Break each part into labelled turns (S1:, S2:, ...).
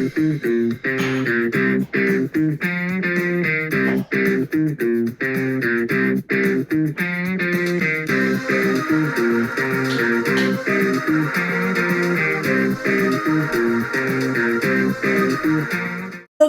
S1: Hello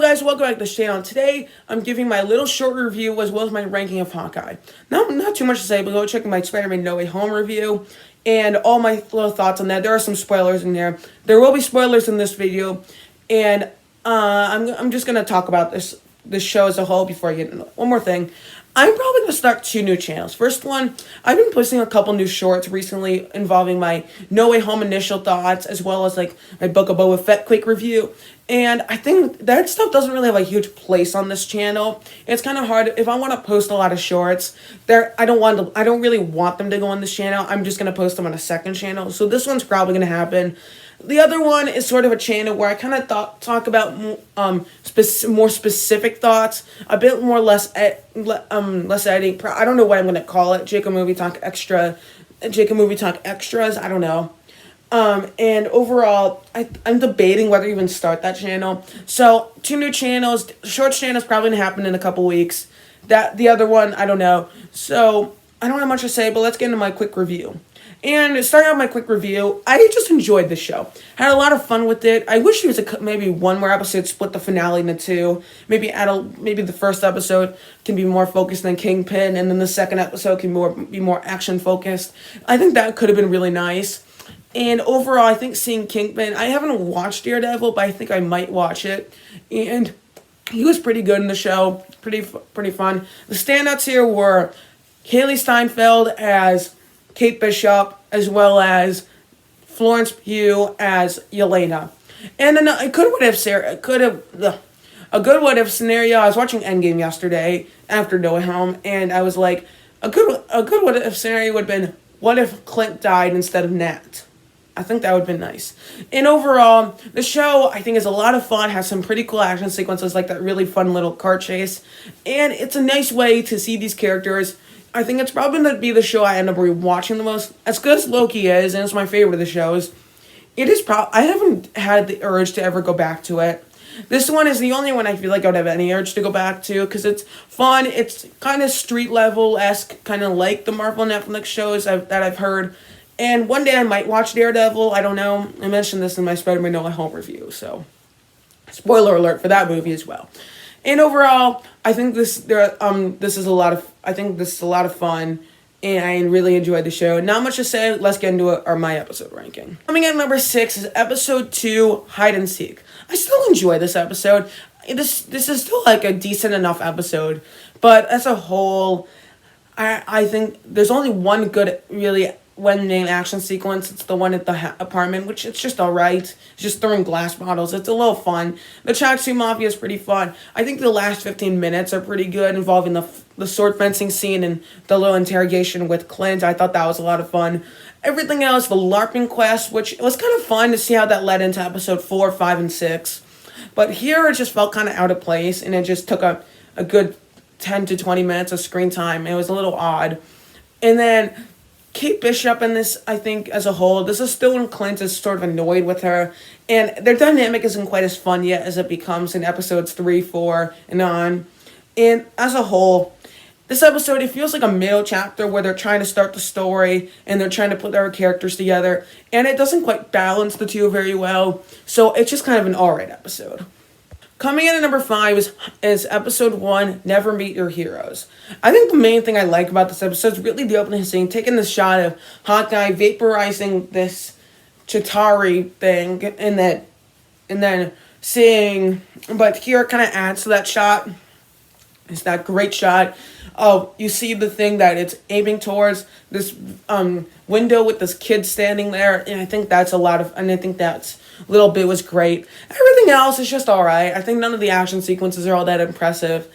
S1: guys, welcome back to the channel. Today I'm giving my little short review as well as my ranking of Hawkeye. Not too much to say, but go check my Spider-Man No Way Home review and all my little thoughts on that. There are some spoilers in there. There will be spoilers in this video, and I'm just gonna talk about this show as a whole before I get into it. One more thing. I'm probably going to start 2 new channels. First one, I've been posting a couple new shorts recently involving my No Way Home initial thoughts, as well as like my Book of Boba Fett quick review. And I think that stuff doesn't really have a huge place on this channel. It's kind of hard if I want to post a lot of shorts. I don't really want them to go on this channel. I'm just going to post them on a second channel. So this one's probably going to happen. The other one is sort of a channel where I kind of talk about more specific thoughts, a bit more less editing. I don't know what I'm going to call it. Jacob Movie Talk Extra, Jacob Movie Talk Extras. I don't know. And overall, I'm debating whether to even start that channel. So 2 new channels. Shorts channel is probably gonna happen in a couple weeks. The other one, I don't know. So I don't have much to say, but let's get into my quick review. And starting out my quick review, I just enjoyed the show. Had a lot of fun with it. I wish there was maybe one more episode, split the finale into 2. Maybe the first episode can be more focused on Kingpin, and then the second episode can be more action focused. I think that could have been really nice. And overall, I think seeing Kingpin, I haven't watched Daredevil, but I think I might watch it. And he was pretty good in the show, pretty fun. The standouts here were Haley Steinfeld as Kate Bishop, as well as Florence Pugh as Yelena. And then a good what if scenario. I was watching Endgame yesterday after No Way Home, and I was like, a good what if scenario would have been, what if Clint died instead of Nat? I think that would have been nice. And overall, the show, I think, is a lot of fun. Has some pretty cool action sequences, like that really fun little car chase. And it's a nice way to see these characters. I think it's probably going to be the show I end up rewatching the most. As good as Loki is, and it's my favorite of the shows, I haven't had the urge to ever go back to it. This one is the only one I feel like I would have any urge to go back to, because it's fun. It's kind of street level-esque, kind of like the Marvel Netflix shows that I've heard. And one day I might watch Daredevil. I don't know. I mentioned this in my Spider-Man No Way Home review, so spoiler alert for that movie as well. And overall, I think this is a lot of fun, and I really enjoyed the show. Not much to say. Let's get into it, or my episode ranking. Coming in at number 6 is episode 2, Hide and Seek. I still enjoy this episode. This is still like a decent enough episode, but as a whole, I think there's only one good really main action sequence. It's the one at the apartment, which it's just alright. It's just throwing glass bottles. It's a little fun. The Chaozu Mafia is pretty fun. I think the last 15 minutes are pretty good, involving the sword fencing scene and the little interrogation with Clint. I thought that was a lot of fun. Everything else, the LARPing quest, which was kind of fun to see how that led into episode 4, 5, and 6. But here it just felt kind of out of place, and it just took a good 10 to 20 minutes of screen time. It was a little odd. And then Kate Bishop in this, I think, as a whole, this is still when Clint is sort of annoyed with her, and their dynamic isn't quite as fun yet as it becomes in episodes 3, 4, and on. And as a whole, this episode, it feels like a middle chapter where they're trying to start the story, and they're trying to put their characters together, and it doesn't quite balance the two very well, so it's just kind of an alright episode. Coming in at number 5 is episode 1, Never Meet Your Heroes. I think the main thing I like about this episode is really the opening scene, taking this shot of Hawkeye vaporizing this Chitauri thing, and then seeing, but here it kind of adds to that shot. It's that great shot of, you see the thing that it's aiming towards, this window with this kid standing there, and I think that's little bit was great. Everything else is just alright. I think none of the action sequences are all that impressive.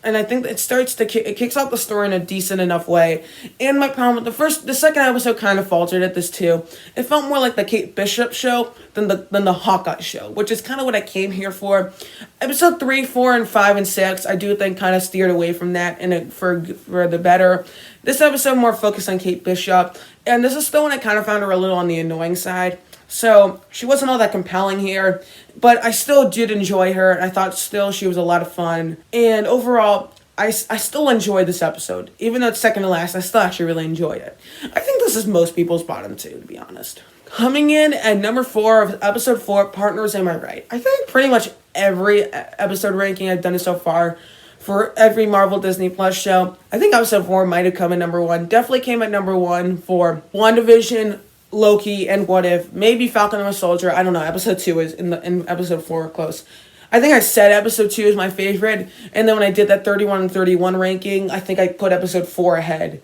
S1: And I think it kicks off the story in a decent enough way. And my problem with the second episode kind of faltered at this too. It felt more like the Kate Bishop show than the Hawkeye show, which is kind of what I came here for. Episode 3, 4, and 5, and 6, I do think kind of steered away from that and for the better. This episode more focused on Kate Bishop, and this is still when I kind of found her a little on the annoying side. So she wasn't all that compelling here, but I still did enjoy her. I thought still she was a lot of fun. And overall, I still enjoyed this episode. Even though it's second to last, I still actually really enjoyed it. I think this is most people's bottom two, to be honest. Coming in at number 4 of episode 4, Partners, Am I Right? I think pretty much every episode ranking I've done so far for every Marvel Disney Plus show, I think episode 4 might have come at number 1. Definitely came at number 1 for WandaVision, Loki, and What If. Maybe Falcon and the Soldier. I don't know. Episode 2 is in episode 4 close. I think I said episode 2 is my favorite, and then when I did that 31 and 31 ranking, I think I put episode 4 ahead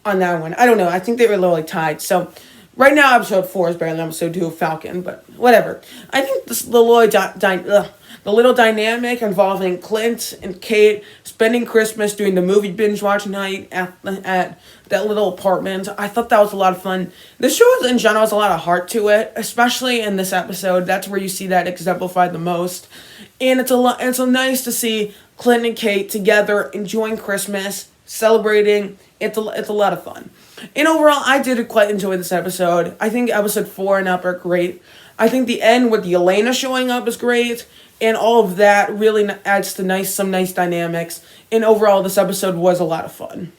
S1: on that one. I don't know. I think they were literally tied. So right now, episode 4 is better than episode 2 of Falcon, but whatever. I think the little dynamic involving Clint and Kate spending Christmas doing the movie binge watch night at that little apartment. I thought that was a lot of fun. The show in general has a lot of heart to it, especially in this episode. That's where you see that exemplified the most. And it's so nice to see Clint and Kate together enjoying Christmas, celebrating. It's a lot of fun. And overall, I did quite enjoy this episode. I think episode 4 and up are great. I think the end with Yelena showing up is great. And all of that really adds to some nice dynamics. And overall, this episode was a lot of fun.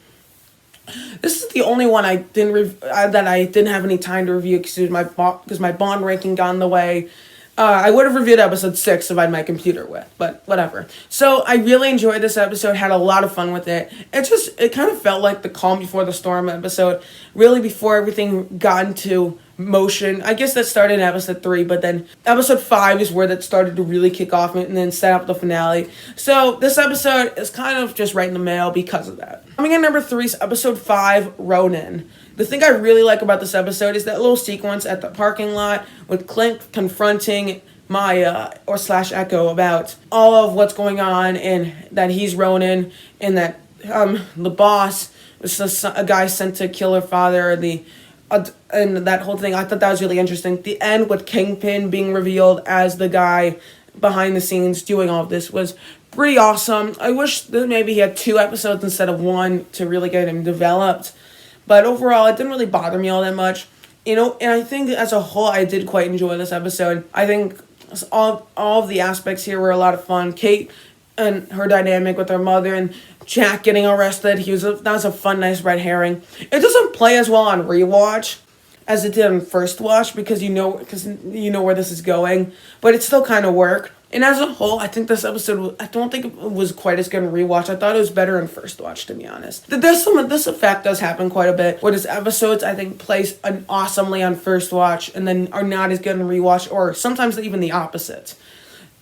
S1: This is the only one I didn't have any time to review because my Bond ranking got in the way. I would have reviewed episode 6 if I had my computer with, but whatever. So I really enjoyed this episode, had a lot of fun with it. It kind of felt like the calm before the storm episode, really before everything got into motion. I guess that started in episode 3, but then episode 5 is where that started to really kick off and then set up the finale. So this episode is kind of just right in the mail because of that. Coming in number 3 is episode 5, Ronin. The thing I really like about this episode is that little sequence at the parking lot with Clint confronting Maya / Echo about all of what's going on and that he's Ronin and that the boss was a guy sent to kill her father, and that whole thing. I thought that was really interesting. The end with Kingpin being revealed as the guy behind the scenes doing all of this was pretty awesome. I wish that maybe he had 2 episodes instead of 1 to really get him developed. But overall, it didn't really bother me all that much. And I think as a whole, I did quite enjoy this episode. I think all of the aspects here were a lot of fun. Kate and her dynamic with her mother and Jack getting arrested. That was a fun, nice red herring. It doesn't play as well on rewatch as it did on first watch because you know where this is going. But it still kind of worked. And as a whole, I think this episode, I don't think it was quite as good in rewatch. I thought it was better in first watch, to be honest. This effect does happen quite a bit, where this episodes, I think, plays awesomely on first watch, and then are not as good in rewatch, or sometimes even the opposite.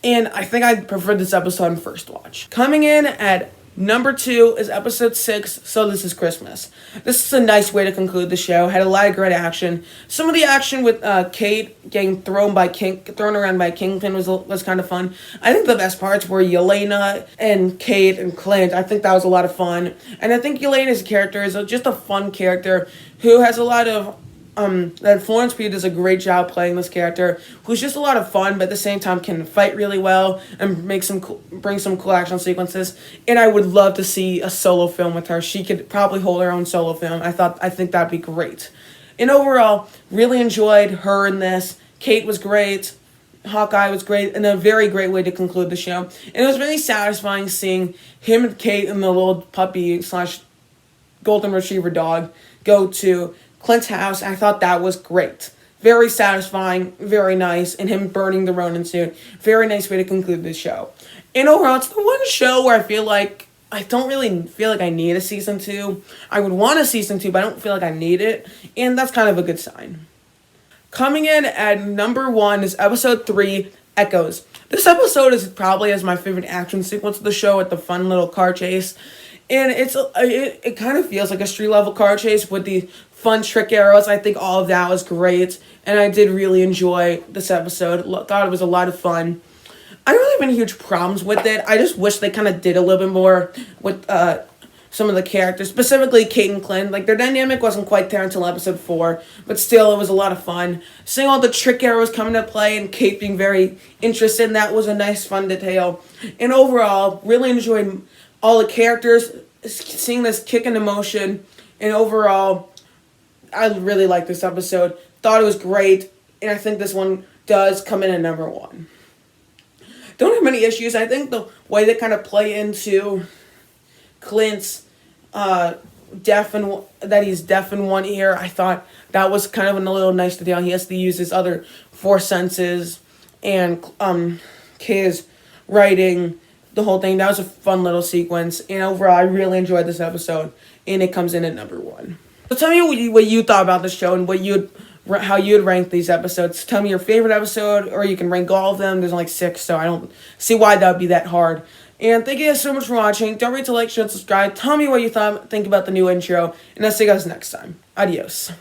S1: And I think I preferred this episode in first watch. Coming in at number 2 is episode 6, So This Is Christmas. This is a nice way to conclude the show. Had a lot of great action. Some of the action with Kate getting thrown around by Kingpin was kind of fun. I think the best parts were Yelena and Kate and Clint. I think that was a lot of fun. And I think Yelena's character is just a fun character who has a lot of that Florence Pugh does a great job playing this character, who's just a lot of fun, but at the same time can fight really well and bring some cool action sequences. And I would love to see a solo film with her. She could probably hold her own solo film. I think that'd be great. And overall, really enjoyed her in this. Kate was great. Hawkeye was great, and a very great way to conclude the show. And it was really satisfying seeing him and Kate and the little puppy / golden retriever dog go to Clint's house. I thought that was great. Very satisfying, very nice, and him burning the Ronin suit. Very nice way to conclude this show. And overall, it's the one show where I don't really feel like I need a season 2. I would want a season 2, but I don't feel like I need it, and that's kind of a good sign. Coming in at number 1 is episode 3, Echoes. This episode is probably my favorite action sequence of the show with the fun little car chase. And it kind of feels like a street level car chase with the fun trick arrows. I think all of that was great, and I did really enjoy this episode. Thought it was a lot of fun. I don't really have any huge problems with it. I just wish they kind of did a little bit more with some of the characters, specifically Kate and Clint. Like, their dynamic wasn't quite there until episode 4, but still, it was a lot of fun. Seeing all the trick arrows come into play and Kate being very interested in that was a nice, fun detail. And overall, really enjoyed all the characters, seeing this kick into motion, and overall, I really liked this episode. Thought it was great. and I think this one does come in at number 1. Don't have many issues. I think the way they kind of play into Clint's that he's deaf in one ear, I thought that was kind of a little nice detail. He has to use his other 4 senses, and Kay's writing the whole thing. That was a fun little sequence, and overall I really enjoyed this episode, and it comes in at number 1. So tell me what you thought about the show and how you'd rank these episodes. Tell me your favorite episode, or you can rank all of them. There's only 6, so I don't see why that would be that hard. And thank you guys so much for watching. Don't forget to like, share, and subscribe. Tell me what you think about the new intro, and I'll see you guys next time. Adios.